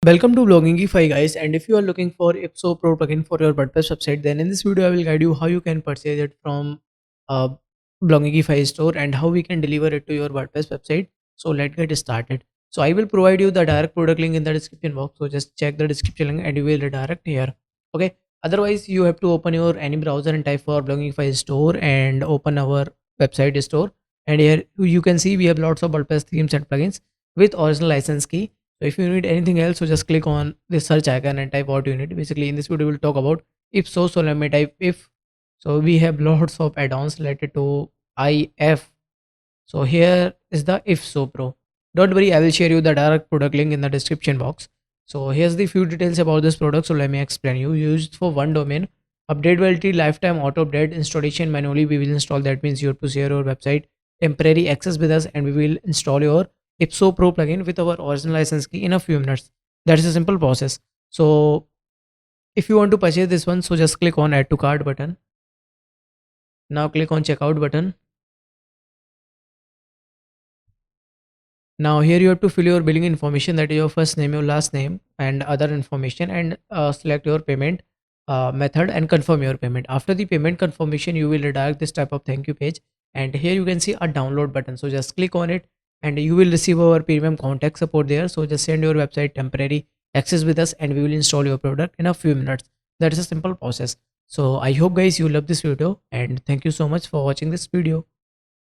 Welcome to Bloggingify guys, and if you are looking for Ipso Pro plugin for your WordPress website, then in this video I will guide you how you can purchase it from uh, Bloggingify store and how we can deliver it to your WordPress website. So let's get started. So I will provide you the direct product link in the description box. So just check the description link and you will redirect here. Okay. Otherwise you have to open your any browser and type for Bloggingify store and open our website store. And here you can see we have lots of WordPress themes and plugins with original license key. So if you need anything else, so just click on this search icon and type what you need. Basically in this video we'll talk about if so let me type if. So we have lots of add-ons related to if. So here is the if so pro. Don't worry, I will share you the direct product link in the description box. So here's the few details about this product. So let me explain you. Used for one domain, updatability, lifetime auto update, installation manually we will install. That means you have to share your website temporary access with us and we will install your Ipso Pro plugin with our original license key in a few minutes. That is a simple process. So if you want to purchase this one, so just click on add to cart button. Now click on checkout button. Now here you have to fill your billing information, that is your first name, your last name and other information, and select your payment method and confirm your payment. After the payment confirmation you will redirect this type of thank you page, and here you can see a download button. So just click on it and you will receive our premium contact support there. So just send your website temporary access with us and we will install your product in a few minutes. That is a simple process. So I hope guys you love this video and thank you so much for watching this video.